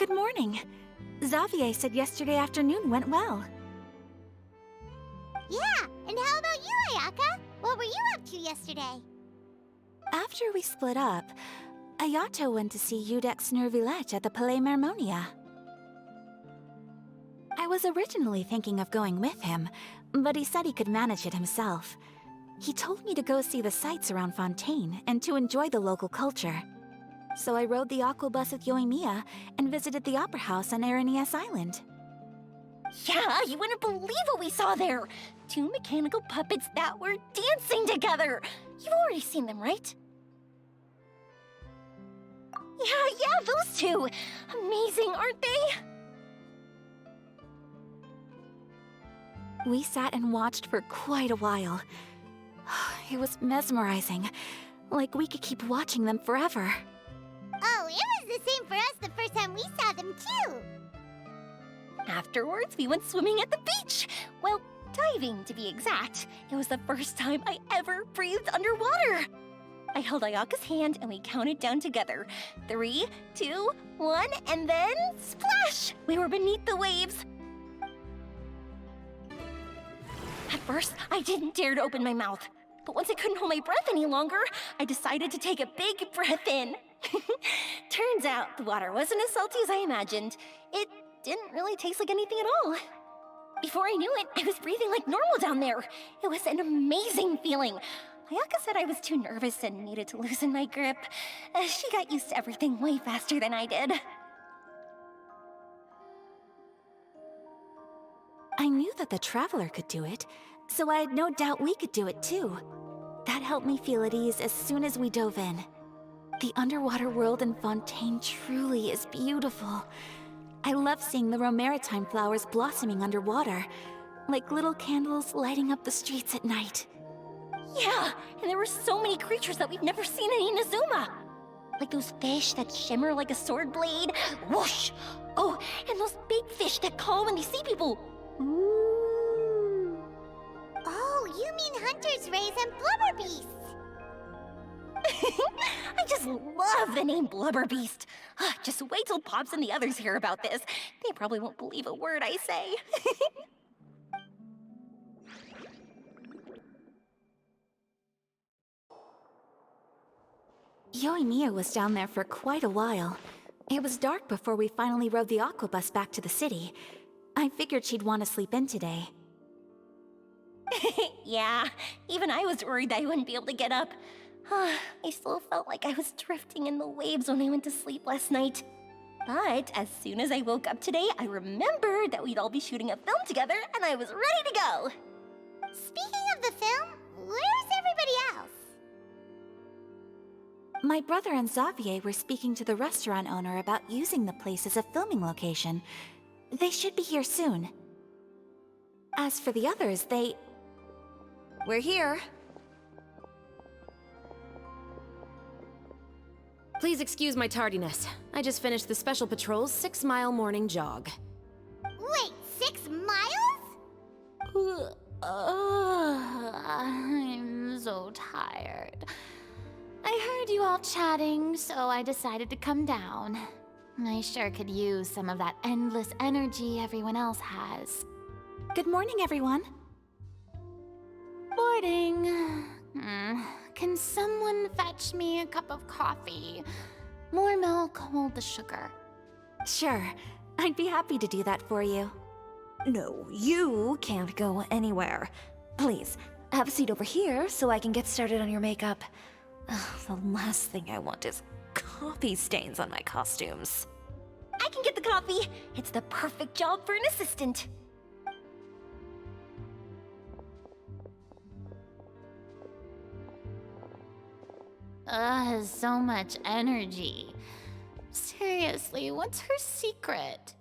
Good morning. Xavier said yesterday afternoon went well. Yeah, and how about you, Ayaka? What were you up to yesterday? After we split up, Ayato went to see Udex Nervillette at the Palais Mermonia. I was originally thinking of going with him, but he said he could manage it himself. He told me to go see the sights around Fontaine and to enjoy the local culture. So I rode the aquabus with Yoimiya and visited the opera house on Aranias Island. Yeah, you wouldn't believe what we saw there! 2 mechanical puppets that were dancing together! You've already seen them, right? Yeah, those two! Amazing, aren't they? We sat and watched for quite a while. It was mesmerizing. Like we could keep watching them forever. Oh, it was the same for us the first time we saw them, too! Afterwards, we went swimming at the beach! Well, diving, to be exact. It was the first time I ever breathed underwater! I held Ayaka's hand and we counted down together. 3, 2, 1, and then splash! We were beneath the waves. At first, I didn't dare to open my mouth. But once I couldn't hold my breath any longer, I decided to take a big breath in. Turns out the water wasn't as salty as I imagined. It didn't really taste like anything at all. Before I knew it, I was breathing like normal down there. It was an amazing feeling. Ayaka said I was too nervous and needed to loosen my grip. She got used to everything way faster than I did. I knew that the Traveler could do it, so I had no doubt we could do it too. That helped me feel at ease as soon as we dove in. The underwater world in Fontaine truly is beautiful. I love seeing the Romaritime flowers blossoming underwater, like little candles lighting up the streets at night. Yeah, and there were so many creatures that we've never seen in Inazuma. Like those fish that shimmer like a sword blade. Whoosh! Oh, and those big fish that call when they see people. Ooh. Oh, you mean Hunter's Rays and Blubber Beasts! I just love the name Blubber Beast. Just wait till Pops and the others hear about this. They probably won't believe a word I say. Yoimiya was down there for quite a while. It was dark before we finally rode the aquabus back to the city. I figured she'd want to sleep in today. Yeah, even I was worried that I wouldn't be able to get up. I still felt like I was drifting in the waves when I went to sleep last night. But as soon as I woke up today, I remembered that we'd all be shooting a film together, and I was ready to go. Speaking of the film, where's everybody else? My brother and Xavier were speaking to the restaurant owner about using the place as a filming location. They should be here soon. As for the others, We're here. Please excuse my tardiness. I just finished the Special Patrol's 6-mile morning jog. Wait, 6 miles? I'm so tired. I heard you all chatting, so I decided to come down. I sure could use some of that endless energy everyone else has. Good morning, everyone. Morning. Can someone fetch me a cup of coffee? More milk, hold the sugar. Sure, I'd be happy to do that for you. No, you can't go anywhere. Please, have a seat over here so I can get started on your makeup. The last thing I want is coffee stains on my costumes. I can get the coffee. It's the perfect job for an assistant. So much energy. Seriously, what's her secret?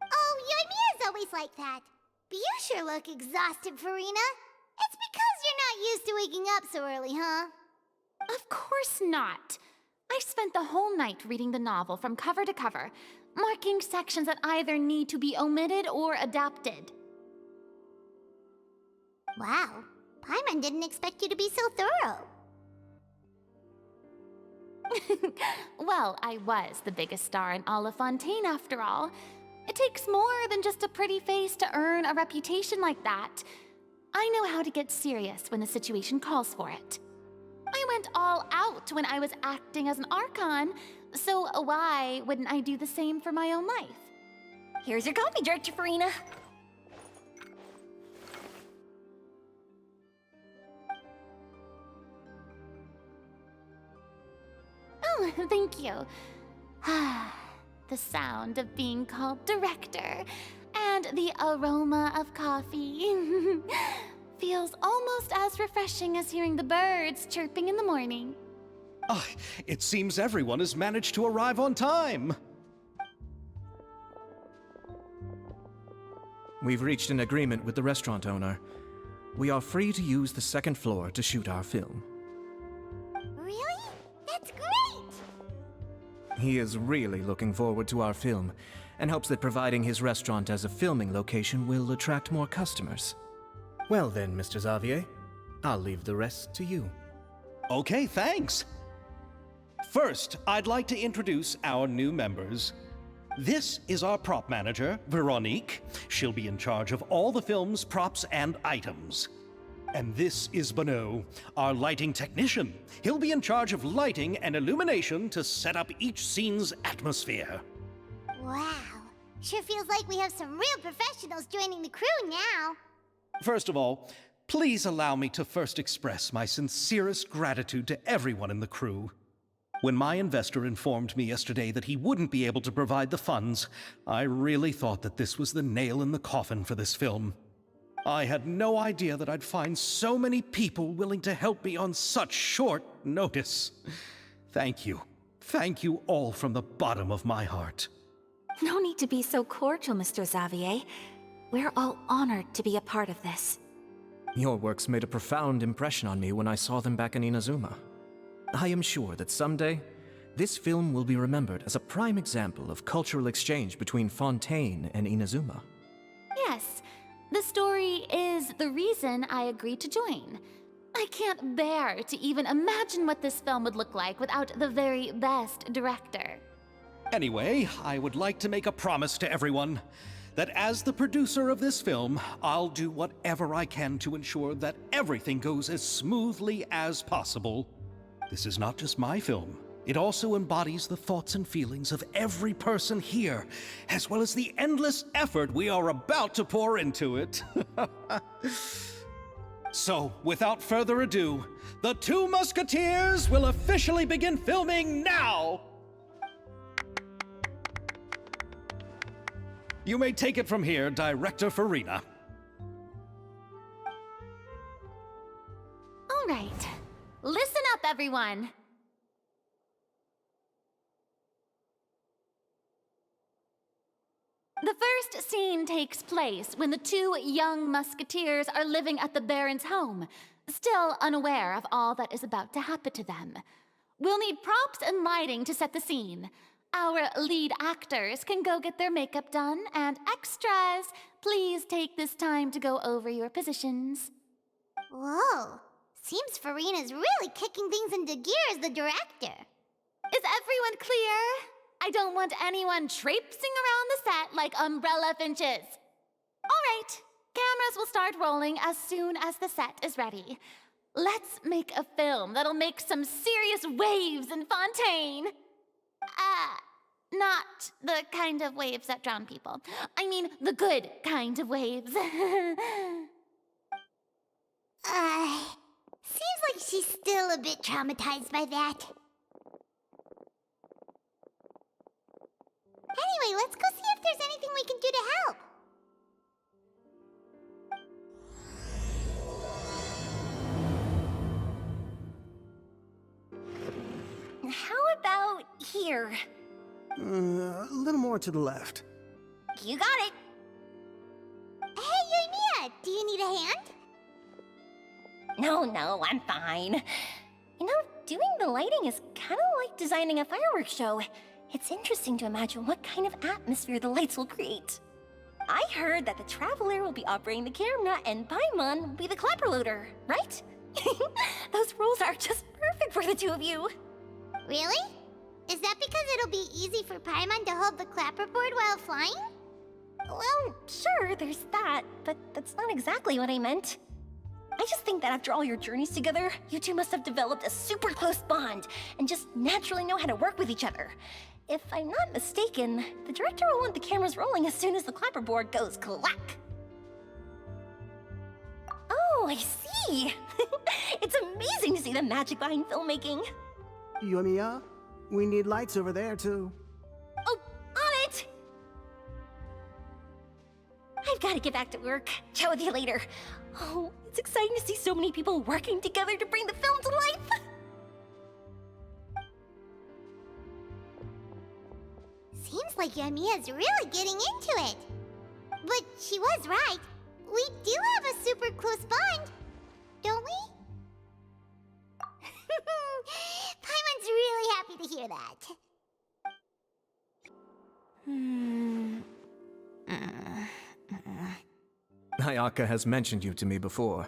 Oh, Yoimiya's always like that. But you sure look exhausted, Farina. It's because you're not used to waking up so early, huh? Of course not. I spent the whole night reading the novel from cover to cover, marking sections that either need to be omitted or adapted. Wow, Paimon didn't expect you to be so thorough. Well, I was the biggest star in all of Fontaine after all. It takes more than just a pretty face to earn a reputation like that. I know how to get serious when the situation calls for it. I went all out when I was acting as an Archon, so why wouldn't I do the same for my own life? Here's your coffee, Director Farina. Oh, thank you. The sound of being called director and the aroma of coffee feels almost as refreshing as hearing the birds chirping in the morning. Ah, it seems everyone has managed to arrive on time. We've reached an agreement with the restaurant owner. We are free to use the second floor to shoot our film. Really? That's great! He is really looking forward to our film, and hopes that providing his restaurant as a filming location will attract more customers. Well then, Mr. Xavier, I'll leave the rest to you. Okay, thanks. First, I'd like to introduce our new members. This is our prop manager, Veronique. She'll be in charge of all the film's props and items. And this is Bonneau, our lighting technician. He'll be in charge of lighting and illumination to set up each scene's atmosphere. Wow. Sure feels like we have some real professionals joining the crew now. First of all, please allow me to first express my sincerest gratitude to everyone in the crew. When my investor informed me yesterday that he wouldn't be able to provide the funds, I really thought that this was the nail in the coffin for this film. I had no idea that I'd find so many people willing to help me on such short notice. Thank you. Thank you all from the bottom of my heart. No need to be so cordial, Mr. Xavier. We're all honored to be a part of this. Your works made a profound impression on me when I saw them back in Inazuma. I am sure that someday, this film will be remembered as a prime example of cultural exchange between Fontaine and Inazuma. Yes, the story is the reason I agreed to join. I can't bear to even imagine what this film would look like without the very best director. Anyway, I would like to make a promise to everyone that as the producer of this film, I'll do whatever I can to ensure that everything goes as smoothly as possible. This is not just my film. It also embodies the thoughts and feelings of every person here, as well as the endless effort we are about to pour into it. So, without further ado, the Two Musketeers will officially begin filming now! You may take it from here, Director Farina. All right, listen up, everyone. The first scene takes place when the two young musketeers are living at the Baron's home, still unaware of all that is about to happen to them. We'll need props and lighting to set the scene. Our lead actors can go get their makeup done, and extras, please take this time to go over your positions. Whoa. Seems Farina's really kicking things into gear as the director. Is everyone clear? I don't want anyone traipsing around the set like umbrella finches. All right, cameras will start rolling as soon as the set is ready. Let's make a film that'll make some serious waves in Fontaine. Not the kind of waves that drown people. I mean, the good kind of waves. Seems like she's still a bit traumatized by that. Anyway, let's go see if there's anything we can do to help. How about here? A little more to the left. You got it. Hey, Yoimiya, do you need a hand? No, I'm fine. You know, doing the lighting is kind of like designing a fireworks show. It's interesting to imagine what kind of atmosphere the lights will create. I heard that the Traveler will be operating the camera and Paimon will be the clapper loader, right? Those roles are just perfect for the two of you. Really? Is that because it'll be easy for Paimon to hold the clapperboard while flying? Well, sure, there's that, but that's not exactly what I meant. I just think that after all your journeys together, you two must have developed a super close bond and just naturally know how to work with each other. If I'm not mistaken, the director will want the cameras rolling as soon as the clapperboard goes clack. Oh, I see! It's amazing to see the magic behind filmmaking. Yoimiya, we need lights over there, too. Oh, on it! I've got to get back to work. Chat with you later. Oh, it's exciting to see so many people working together to bring the film to life. Seems like Yoimiya's really getting into it. But she was right. We do have a super close bond, don't we? Paimon's really happy to hear that. Ayaka has mentioned you to me before.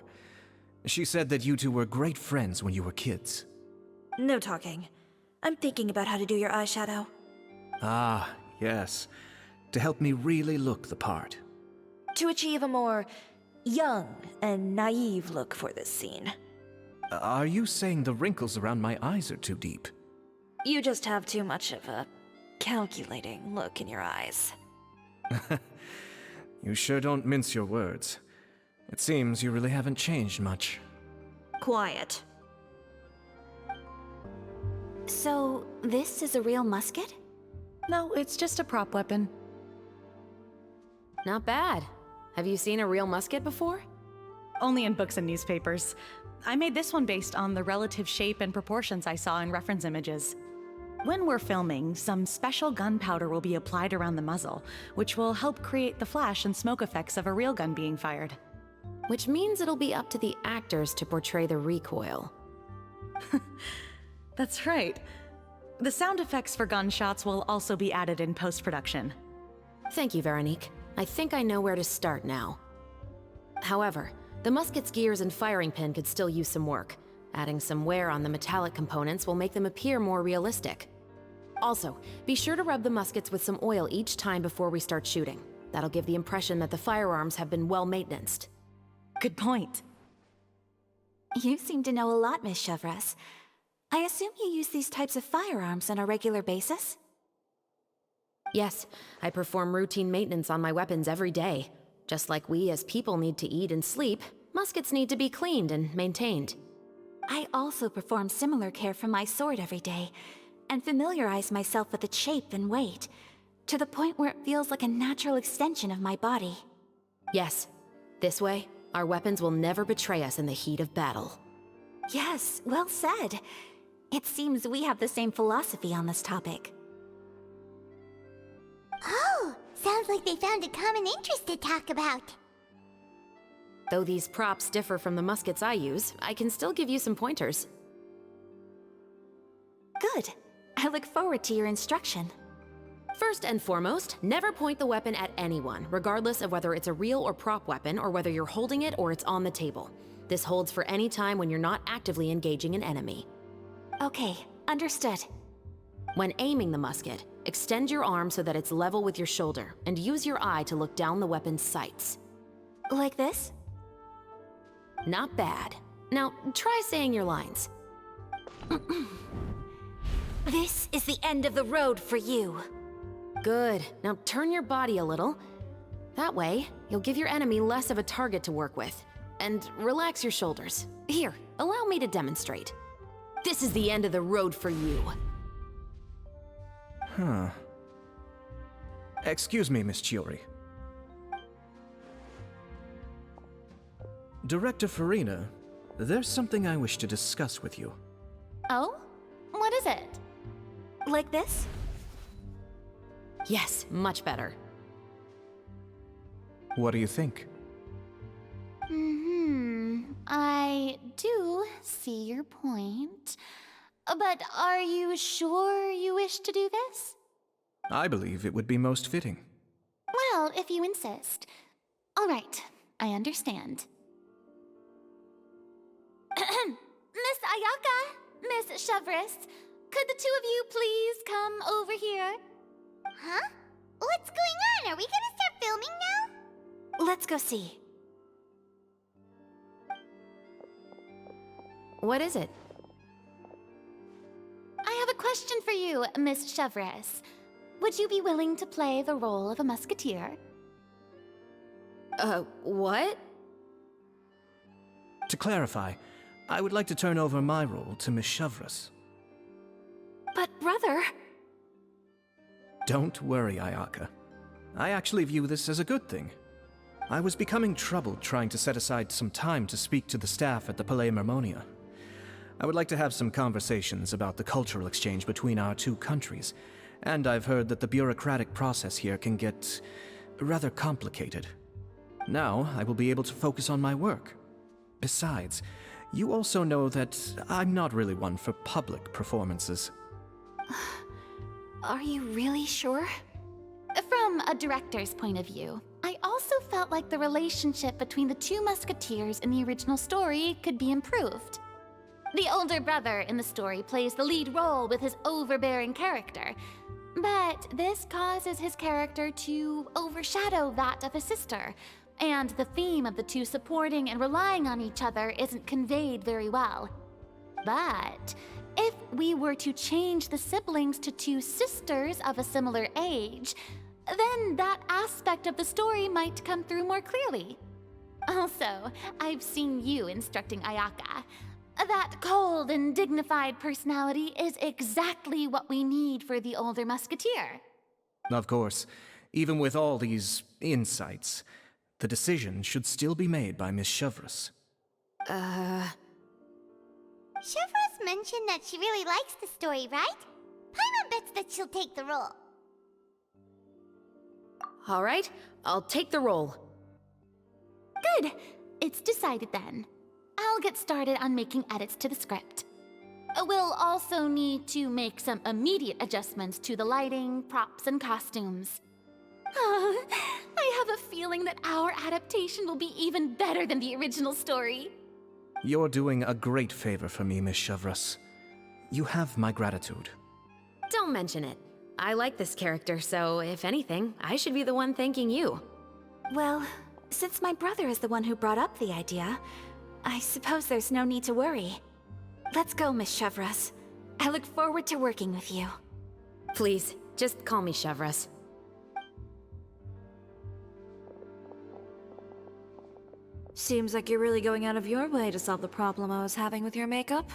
She said that you two were great friends when you were kids. No talking. I'm thinking about how to do your eyeshadow. Ah, yes. To help me really look the part. To achieve a more young and naive look for this scene. Are you saying the wrinkles around my eyes are too deep? You just have too much of a calculating look in your eyes. You sure don't mince your words. It seems you really haven't changed much. Quiet. So, this is a real musket? No, it's just a prop weapon. Not bad. Have you seen a real musket before? Only in books and newspapers. I made this one based on the relative shape and proportions I saw in reference images. When we're filming, some special gunpowder will be applied around the muzzle, which will help create the flash and smoke effects of a real gun being fired. Which means it'll be up to the actors to portray the recoil. That's right. The sound effects for gunshots will also be added in post-production. Thank you, Veronique. I think I know where to start now. However, the musket's gears and firing pin could still use some work. Adding some wear on the metallic components will make them appear more realistic. Also, be sure to rub the muskets with some oil each time before we start shooting. That'll give the impression that the firearms have been well maintained. Good point. You seem to know a lot, Miss Chevres. I assume you use these types of firearms on a regular basis? Yes, I perform routine maintenance on my weapons every day. Just like we as people need to eat and sleep, muskets need to be cleaned and maintained. I also perform similar care for my sword every day, and familiarize myself with its shape and weight, to the point where it feels like a natural extension of my body. Yes, this way, our weapons will never betray us in the heat of battle. Yes, well said. It seems we have the same philosophy on this topic. Oh, sounds like they found a common interest to talk about. Though these props differ from the muskets I use, I can still give you some pointers. Good. I look forward to your instruction. First and foremost, never point the weapon at anyone, regardless of whether it's a real or prop weapon or whether you're holding it or it's on the table. This holds for any time when you're not actively engaging an enemy. Okay, understood. When aiming the musket, extend your arm so that it's level with your shoulder, and use your eye to look down the weapon's sights. Like this? Not bad. Now, try saying your lines. This is the end of the road for you. Good. Now turn your body a little. That way, you'll give your enemy less of a target to work with. And relax your shoulders. Here, allow me to demonstrate. This is the end of the road for you. Huh. Excuse me, Miss Chiori. Director Farina, there's something I wish to discuss with you. Oh? What is it? Like this? Yes, much better. What do you think? I do see your point. But are you sure you wish to do this? I believe it would be most fitting. Well, if you insist. All right, I understand. Miss Ayaka, Miss Chevres, could the two of you please come over here? Huh? What's going on? Are we gonna start filming now? Let's go see. What is it? I have a question for you, Miss Chevres. Would you be willing to play the role of a musketeer? What? To clarify, I would like to turn over my role to Miss Chevres. But brother... Don't worry, Ayaka. I actually view this as a good thing. I was becoming troubled trying to set aside some time to speak to the staff at the Palais Mermonia. I would like to have some conversations about the cultural exchange between our two countries, and I've heard that the bureaucratic process here can get rather complicated. Now, I will be able to focus on my work. Besides, you also know that I'm not really one for public performances. Are you really sure? From a director's point of view, I also felt like the relationship between the two musketeers in the original story could be improved. The older brother in the story plays the lead role with his overbearing character, but this causes his character to overshadow that of his sister, and the theme of the two supporting and relying on each other isn't conveyed very well. But if we were to change the siblings to two sisters of a similar age, then that aspect of the story might come through more clearly. Also, I've seen you instructing Ayaka. That cold and dignified personality is exactly what we need for the older musketeer. Of course, even with all these insights, the decision should still be made by Miss Chevres. Chevres mentioned that she really likes the story, right? Paimon bets that she'll take the role. All right, I'll take the role. Good. It's decided then. I'll get started on making edits to the script. We'll also need to make some immediate adjustments to the lighting, props, and costumes. I have a feeling that our adaptation will be even better than the original story. You're doing a great favor for me, Miss Chevres. You have my gratitude. Don't mention it. I like this character, so if anything, I should be the one thanking you. Well, since my brother is the one who brought up the idea, I suppose there's no need to worry. Let's go, Miss Chevres. I look forward to working with you. Please, just call me Chevres. Seems like you're really going out of your way to solve the problem I was having with your makeup.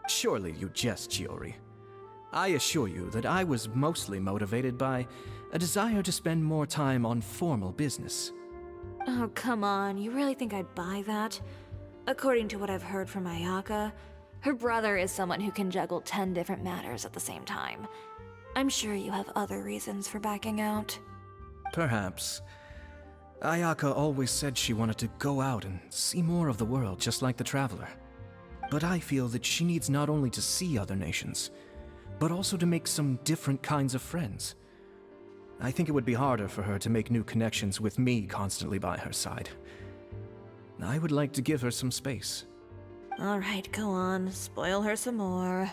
Surely you jest, Chiori. I assure you that I was mostly motivated by a desire to spend more time on formal business. Oh, come on. You really think I'd buy that? According to what I've heard from Ayaka, her brother is someone who can juggle 10 different matters at the same time. I'm sure you have other reasons for backing out. Perhaps. Ayaka always said she wanted to go out and see more of the world, just like the Traveler. But I feel that she needs not only to see other nations, but also to make some different kinds of friends. I think it would be harder for her to make new connections with me constantly by her side. I would like to give her some space. Alright, go on. Spoil her some more.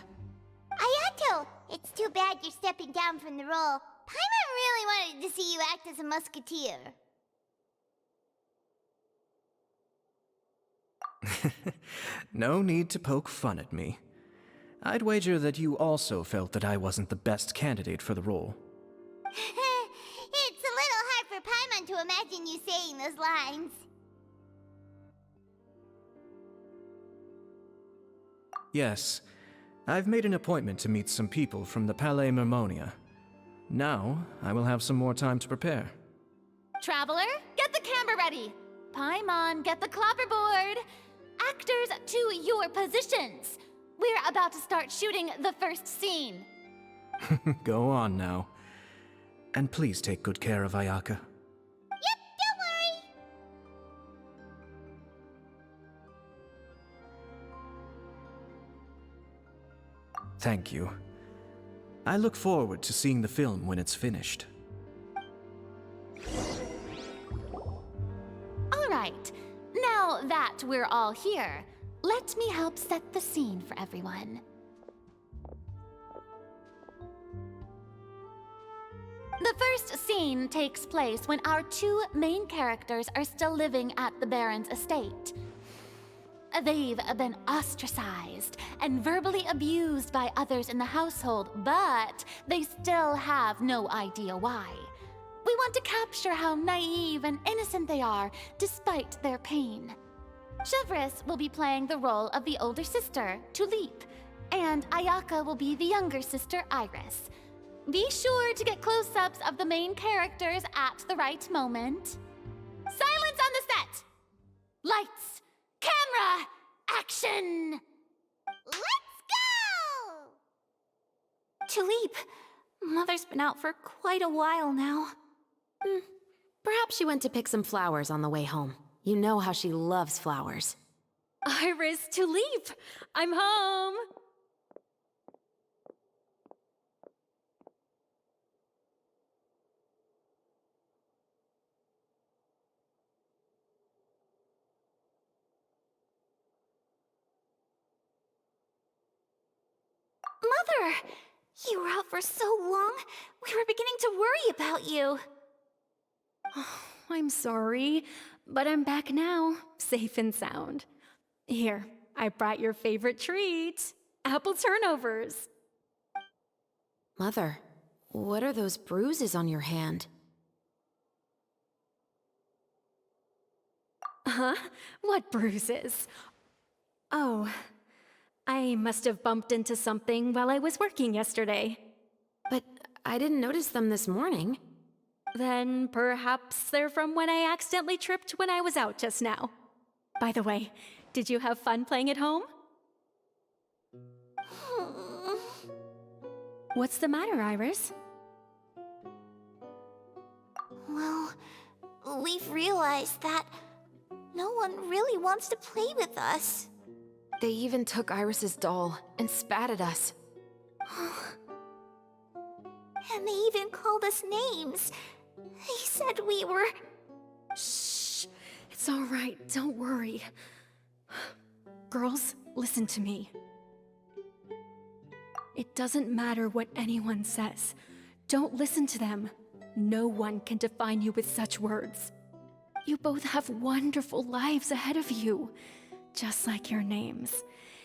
Ayato! It's too bad you're stepping down from the role. Paimon really wanted to see you act as a musketeer. No need to poke fun at me. I'd wager that you also felt that I wasn't the best candidate for the role. It's a little hard for Paimon to imagine you saying those lines. Yes, I've made an appointment to meet some people from the Palais Mermonia. Now, I will have some more time to prepare. Traveler, get the camera ready! Paimon, get the clapperboard! Actors, to your positions! We're about to start shooting the first scene. Go on now. And please take good care of Ayaka. Yep, don't worry. Thank you. I look forward to seeing the film when it's finished. All right, now that we're all here, let me help set the scene for everyone. The first scene takes place when our two main characters are still living at the Baron's estate. They've been ostracized and verbally abused by others in the household, but they still have no idea why. We want to capture how naive and innocent they are, despite their pain. Chevris will be playing the role of the older sister, Tulip, and Ayaka will be the younger sister, Iris. Be sure to get close-ups of the main characters at the right moment. Silence on the set! Lights! Camera! Action! Let's go! Tulip, Mother's been out for quite a while now. Perhaps she went to pick some flowers on the way home. You know how she loves flowers. Iris, Tulip! I'm home! Mother! You were out for so long, we were beginning to worry about you. I'm sorry, but I'm back now, safe and sound. Here, I brought your favorite treat, apple turnovers. Mother, what are those bruises on your hand? Huh? What bruises? Oh, I must have bumped into something while I was working yesterday. But I didn't notice them this morning. Then perhaps they're from when I accidentally tripped when I was out just now. By the way, did you have fun playing at home? What's the matter, Iris? Well, we've realized that no one really wants to play with us. They even took Iris's doll and spat at us. And they even called us names. They said we were... Shh! It's all right, don't worry. Girls, listen to me. It doesn't matter what anyone says. Don't listen to them. No one can define you with such words. You both have wonderful lives ahead of you. Just like your names.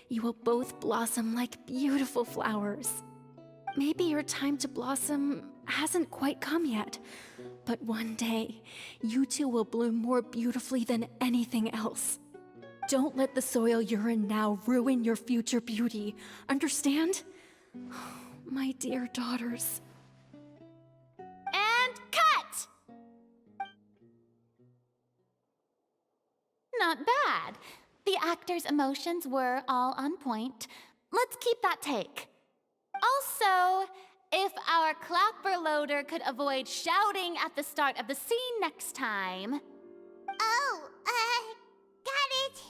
You will both blossom like beautiful flowers. Maybe your time to blossom hasn't quite come yet, but one day, you two will bloom more beautifully than anything else. Don't let the soil you're in now ruin your future beauty. Understand? My dear daughters. And cut! Not bad. The actors' emotions were all on point. Let's keep that take. Also, if our clapper loader could avoid shouting at the start of the scene next time. Oh, got it.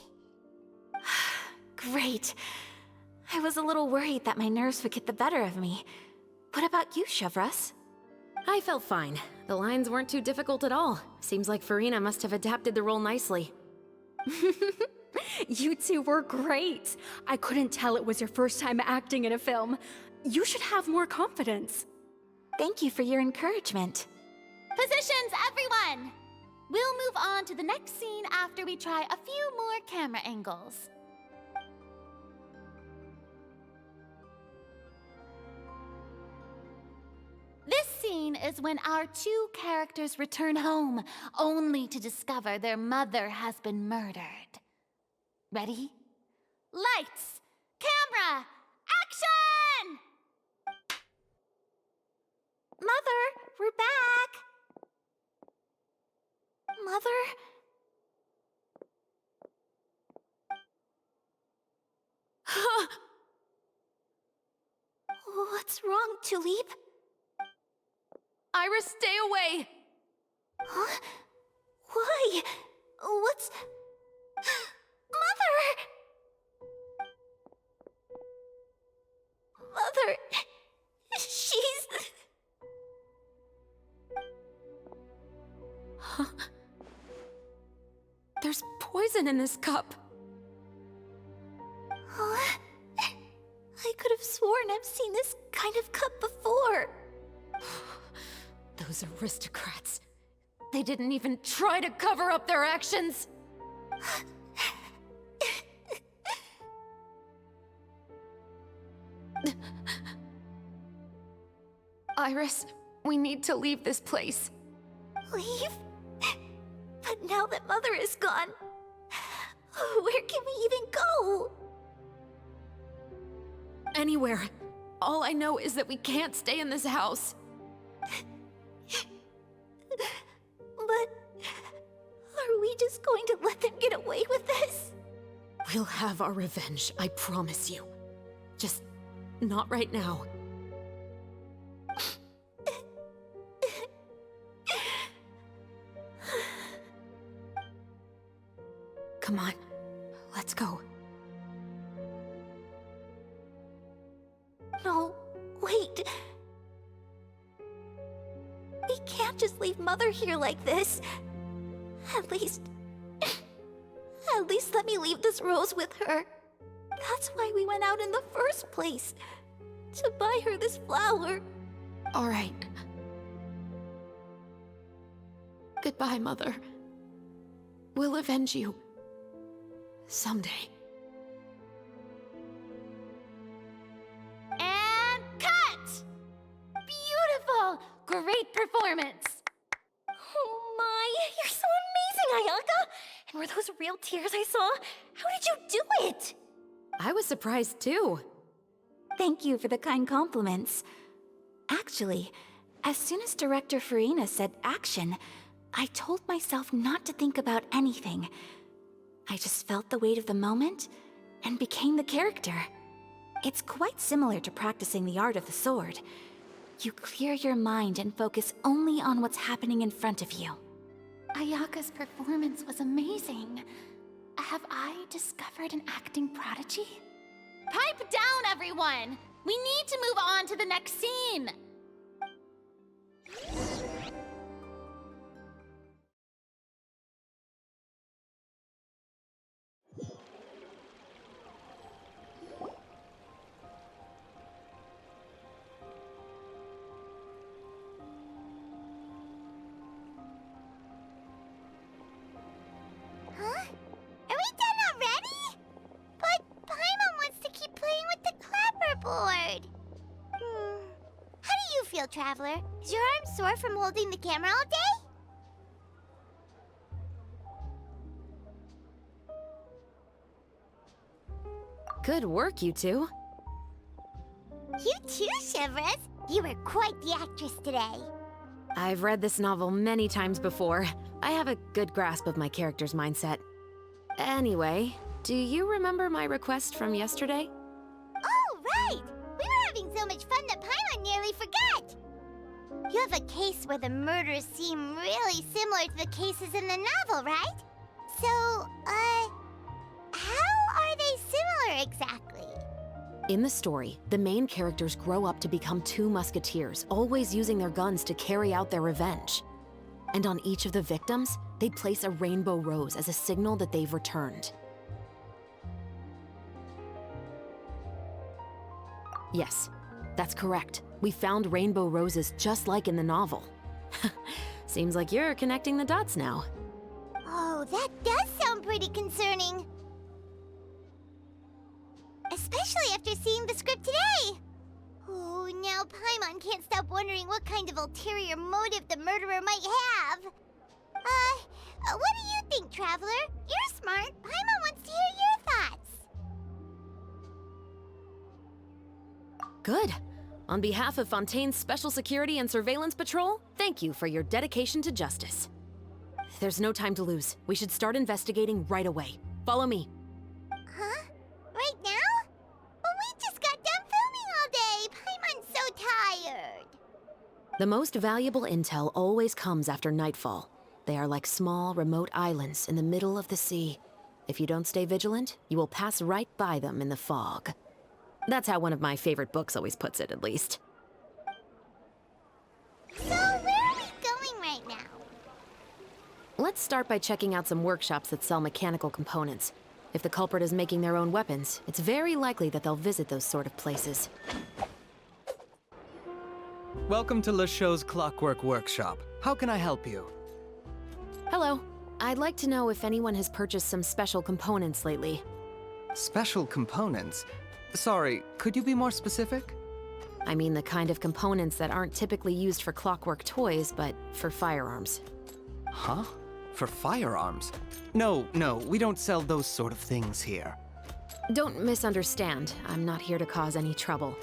Great. I was a little worried that my nerves would get the better of me. What about you, Chevris? I felt fine. The lines weren't too difficult at all. Seems like Farina must have adapted the role nicely. You two were great. I couldn't tell it was your first time acting in a film. You should have more confidence. Thank you for your encouragement. Positions, everyone! We'll move on to the next scene after we try a few more camera angles. This scene is when our two characters return home, only to discover their mother has been murdered. Ready? Lights! Camera! Action! Mother, we're back! Mother? What's wrong, Tulip? Iris, stay away! Huh? Why? What's... Mother! Mother... She's... Huh? There's poison in this cup. Huh? I could have sworn I've seen this kind of cup before. The Those aristocrats. They didn't even try to cover up their actions! Iris, we need to leave this place. Leave? But now that Mother is gone, where can we even go? Anywhere. All I know is that we can't stay in this house. But are we just going to let them get away with this? We'll have our revenge, I promise you. Just not right now. Come on, let's go. No, wait. We can't just leave Mother here like this. At least let me leave this rose with her. That's why we went out in the first place. To buy her this flower. All right. Goodbye, Mother. We'll avenge you. Someday. And cut! Beautiful! Great performance! Oh my, you're so amazing, Ayaka! And were those real tears I saw? How did you do it? I was surprised too. Thank you for the kind compliments. Actually, as soon as Director Farina said action, I told myself not to think about anything. I just felt the weight of the moment and became the character. It's quite similar to practicing the art of the sword. You clear your mind and focus only on what's happening in front of you. Ayaka's performance was amazing. Have I discovered an acting prodigy? Pipe down, everyone! We need to move on to the next scene! Huh? Are we done already? But Paimon wants to keep playing with the clapperboard. How do you feel, Traveler? Is your arm sore from holding the camera all day? Good work, you two. You too, Shivers. You were quite the actress today. I've read this novel many times before. I have a good grasp of my character's mindset. Anyway, do you remember my request from yesterday? Oh, right! We were having so much fun that Paimon nearly forgot! You have a case where the murders seem really similar to the cases in the novel, right? So, how are they similar exactly? In the story, the main characters grow up to become two musketeers, always using their guns to carry out their revenge. And on each of the victims, they place a rainbow rose as a signal that they've returned. Yes, that's correct. We found rainbow roses just like in the novel. Seems like you're connecting the dots now. Oh, that does sound pretty concerning. Especially after seeing the script today. Oh, now Paimon can't stop wondering what kind of ulterior motive the murderer might have. What do you think, Traveler? You're smart. Paimon wants to hear your thoughts. Good. On behalf of Fontaine's Special Security and Surveillance Patrol, thank you for your dedication to justice. There's no time to lose. We should start investigating right away. Follow me. Huh? Right now? But we just got done filming all day. Paimon's so tired. The most valuable intel always comes after nightfall. They are like small, remote islands in the middle of the sea. If you don't stay vigilant, you will pass right by them in the fog. That's how one of my favorite books always puts it, at least. So, where are we going right now? Let's start by checking out some workshops that sell mechanical components. If the culprit is making their own weapons, it's very likely that they'll visit those sort of places. Welcome to LeChaux's Clockwork Workshop. How can I help you? Hello. I'd like to know if anyone has purchased some special components lately. Special components? Sorry, could you be more specific? I mean the kind of components that aren't typically used for clockwork toys, but for firearms. Huh? For firearms? No, we don't sell those sort of things here. Don't misunderstand. I'm not here to cause any trouble.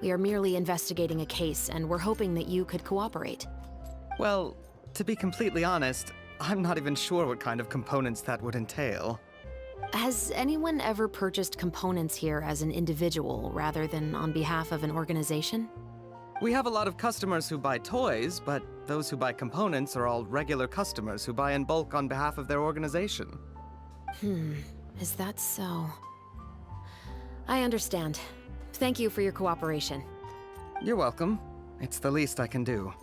We are merely investigating a case, and we're hoping that you could cooperate. Well, to be completely honest, I'm not even sure what kind of components that would entail. Has anyone ever purchased components here as an individual rather than on behalf of an organization? We have a lot of customers who buy toys, but those who buy components are all regular customers who buy in bulk on behalf of their organization. Is that so? I understand. Thank you for your cooperation. You're welcome. It's the least I can do.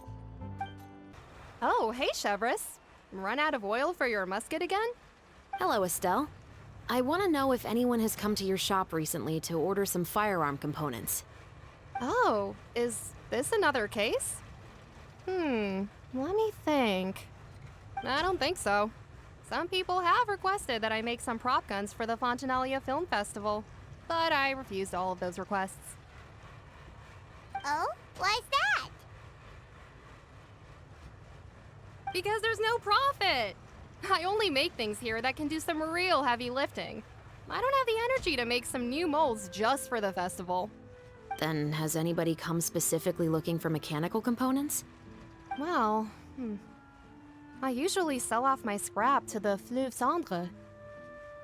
Oh, hey, Chevris. Run out of oil for your musket again? Hello, Estelle. I want to know if anyone has come to your shop recently to order some firearm components. Oh, is this another case? Let me think. I don't think so. Some people have requested that I make some prop guns for the Fontanalia Film Festival, but I refused all of those requests. Oh? Why's that? Because there's no profit! I only make things here that can do some real heavy lifting. I don't have the energy to make some new molds just for the festival. Then has anybody come specifically looking for mechanical components? Well, I usually sell off my scrap to the Fleuve Cendre.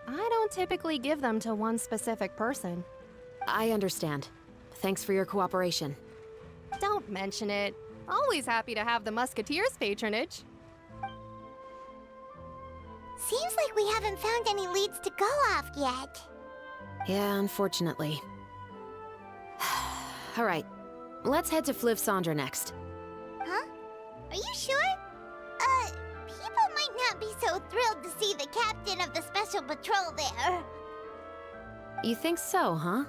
I don't typically give them to one specific person. I understand. Thanks for your cooperation. Don't mention it. Always happy to have the Musketeers' patronage. Seems like we haven't found any leads to go off yet. Yeah, unfortunately. All right, let's head to Fleuve Cendre next. Huh? Are you sure? People might not be so thrilled to see the captain of the special patrol there. You think so, huh?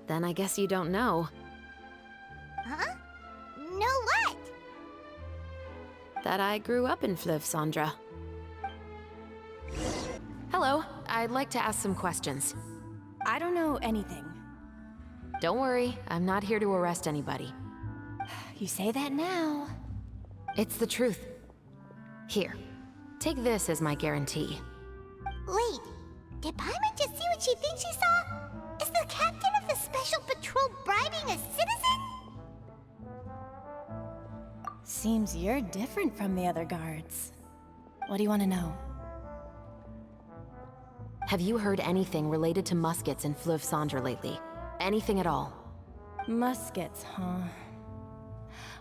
Then I guess you don't know. Huh? Know what? That I grew up in Fleuve Cendre. Hello, I'd like to ask some questions. I don't know anything. Don't worry, I'm not here to arrest anybody. You say that now. It's the truth. Here, take this as my guarantee. Wait, did Paimon just see what she thinks she saw? Is the captain of the special patrol bribing a citizen? Seems you're different from the other guards. What do you want to know? Have you heard anything related to muskets in Fleuve Cendre lately? Anything at all? Muskets, huh?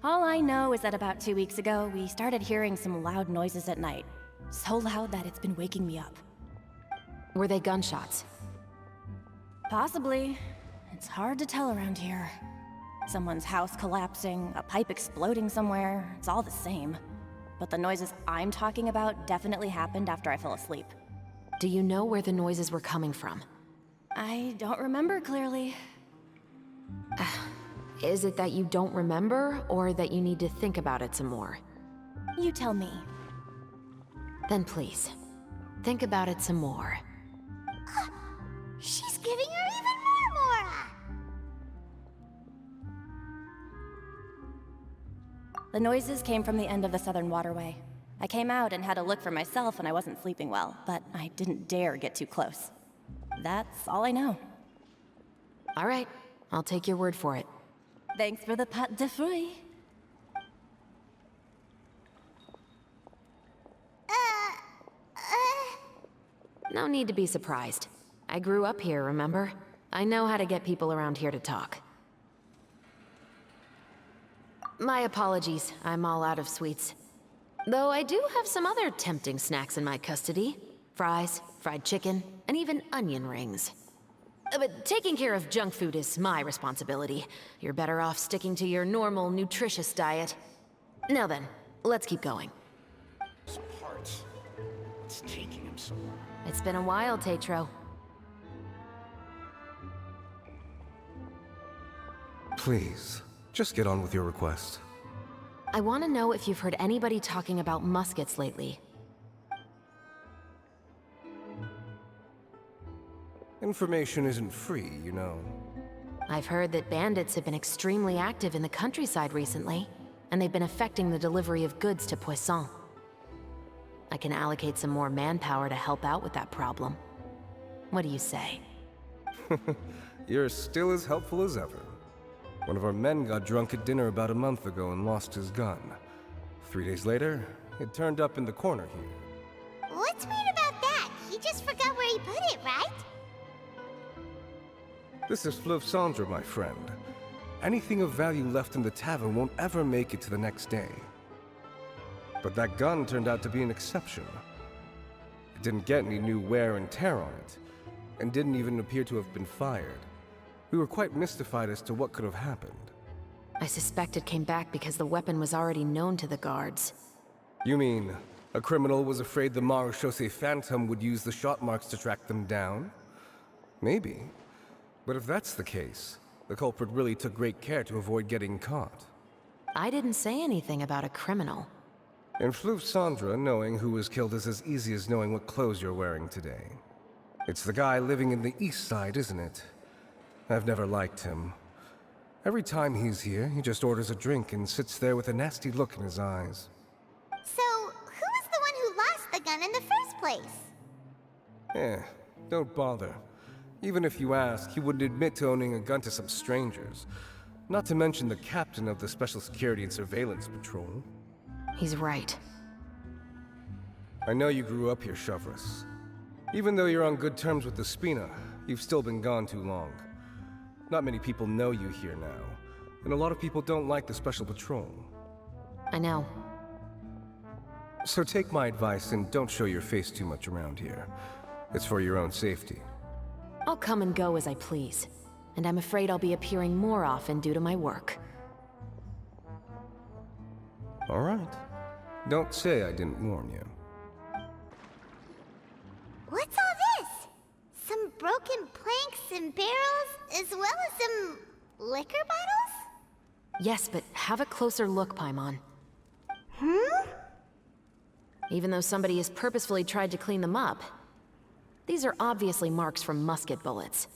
All I know is that about 2 weeks ago, we started hearing some loud noises at night. So loud that it's been waking me up. Were they gunshots? Possibly. It's hard to tell around here. Someone's house collapsing, a pipe exploding somewhere, it's all the same. But the noises I'm talking about definitely happened after I fell asleep. Do you know where the noises were coming from? I don't remember clearly. Is it that you don't remember, or that you need to think about it some more? You tell me. Then please, think about it some more. She's giving her even more Mora! The noises came from the end of the Southern Waterway. I came out and had a look for myself and I wasn't sleeping well, but I didn't dare get too close. That's all I know. All right, I'll take your word for it. Thanks for the pâte de fruits. No need to be surprised. I grew up here, remember? I know how to get people around here to talk. My apologies, I'm all out of sweets. Though I do have some other tempting snacks in my custody. Fries, fried chicken, and even onion rings. But taking care of junk food is my responsibility. You're better off sticking to your normal, nutritious diet. Now then, let's keep going. Some parts. It's taking him so long. It's been a while, Tetro. Please, just get on with your request. I want to know if you've heard anybody talking about muskets lately. Information isn't free, you know. I've heard that bandits have been extremely active in the countryside recently, and they've been affecting the delivery of goods to Poisson. I can allocate some more manpower to help out with that problem. What do you say? You're still as helpful as ever. One of our men got drunk at dinner about a month ago and lost his gun. 3 days later, it turned up in the corner here. What's weird about that? He just forgot where he put it, right? This is Fleuve Cendre, my friend. Anything of value left in the tavern won't ever make it to the next day. But that gun turned out to be an exception. It didn't get any new wear and tear on it, and didn't even appear to have been fired. We were quite mystified as to what could have happened. I suspect it came back because the weapon was already known to the guards. You mean, a criminal was afraid the Marechaussee Phantom would use the shot marks to track them down? Maybe. But if that's the case, the culprit really took great care to avoid getting caught. I didn't say anything about a criminal. In Fleuve Cendre, knowing who was killed is as easy as knowing what clothes you're wearing today. It's the guy living in the east side, isn't it? I've never liked him. Every time he's here, he just orders a drink and sits there with a nasty look in his eyes. So, who was the one who lost the gun in the first place? Don't bother. Even if you ask, he wouldn't admit to owning a gun to some strangers. Not to mention the captain of the Special Security and Surveillance Patrol. He's right. I know you grew up here, Chevreuse. Even though you're on good terms with the Spina, you've still been gone too long. Not many people know you here now, and a lot of people don't like the Special Patrol. I know. So take my advice and don't show your face too much around here. It's for your own safety. I'll come and go as I please, and I'm afraid I'll be appearing more often due to my work. All right. Don't say I didn't warn you. What's all this? Some broken planks and barrels, as well as some liquor bottles? Yes, but have a closer look, Paimon. Even though somebody has purposefully tried to clean them up, these are obviously marks from musket bullets.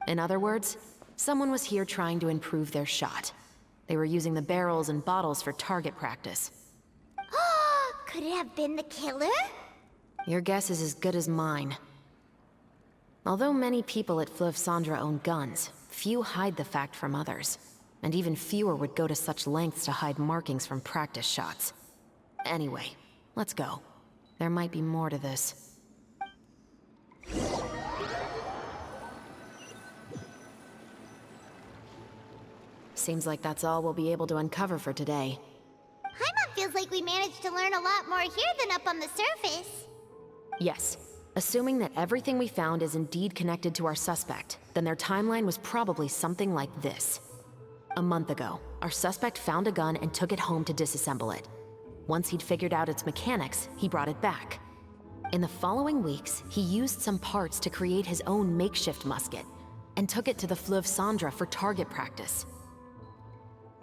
In other words, someone was here trying to improve their shot. They were using the barrels and bottles for target practice. Could it have been the killer? Your guess is as good as mine. Although many people at Fleuve Cendre own guns, few hide the fact from others. And even fewer would go to such lengths to hide markings from practice shots. Anyway, let's go. There might be more to this. Seems like that's all we'll be able to uncover for today. Paimon feels like we managed to learn a lot more here than up on the surface. Yes. Assuming that everything we found is indeed connected to our suspect, then their timeline was probably something like this. A month ago, our suspect found a gun and took it home to disassemble it. Once he'd figured out its mechanics, he brought it back. In the following weeks, he used some parts to create his own makeshift musket, and took it to the Fleuve Cendre for target practice.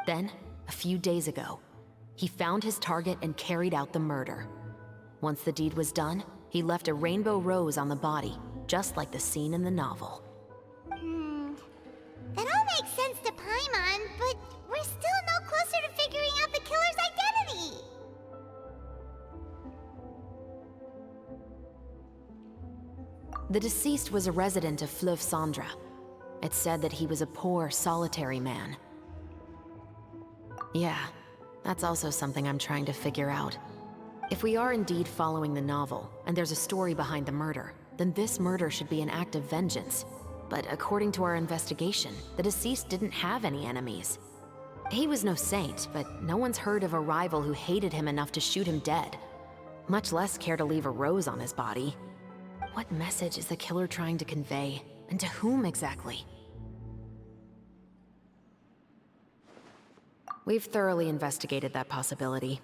Then, a few days ago, he found his target and carried out the murder. Once the deed was done, he left a rainbow rose on the body, just like the scene in the novel. That all makes sense to Paimon, but we're still no closer to figuring out the killer's identity. The deceased was a resident of Fleuve Cendre. It's said that he was a poor, solitary man. Yeah, that's also something I'm trying to figure out. If we are indeed following the novel, and there's a story behind the murder, then this murder should be an act of vengeance. But according to our investigation, the deceased didn't have any enemies. He was no saint, but no one's heard of a rival who hated him enough to shoot him dead. Much less care to leave a rose on his body. What message is the killer trying to convey? And to whom exactly? We've thoroughly investigated that possibility.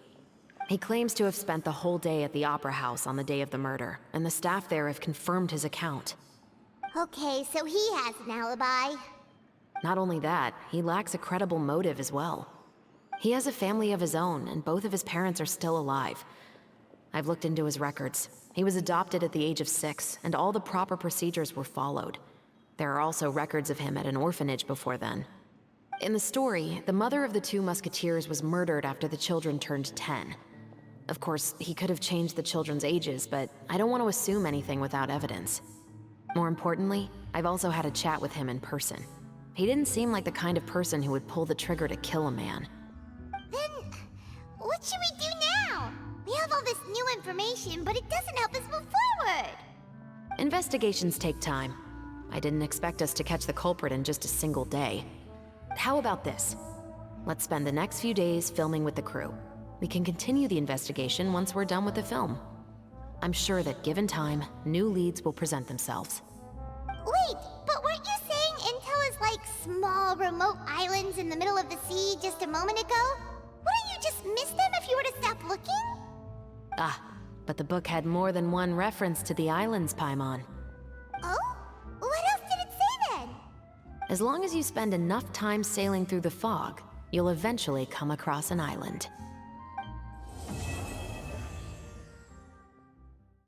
He claims to have spent the whole day at the Opera House on the day of the murder, and the staff there have confirmed his account. Okay, so he has an alibi. Not only that, he lacks a credible motive as well. He has a family of his own, and both of his parents are still alive. I've looked into his records. He was adopted at the age of 6, and all the proper procedures were followed. There are also records of him at an orphanage before then. In the story, the mother of the 2 musketeers was murdered after the children turned 10. Of course, he could have changed the children's ages, but I don't want to assume anything without evidence. More importantly, I've also had a chat with him in person. He didn't seem like the kind of person who would pull the trigger to kill a man. Then, what should we do now? We have all this new information, but it doesn't help us move forward. Investigations take time. I didn't expect us to catch the culprit in just a single day. How about this? Let's spend the next few days filming with the crew. We can continue the investigation once we're done with the film. I'm sure that given time, new leads will present themselves. Wait, but weren't you saying Intel is like small, remote islands in the middle of the sea just a moment ago? Wouldn't you just miss them if you were to stop looking? Ah, but the book had more than one reference to the islands, Paimon. Oh? What else did it say then? As long as you spend enough time sailing through the fog, you'll eventually come across an island.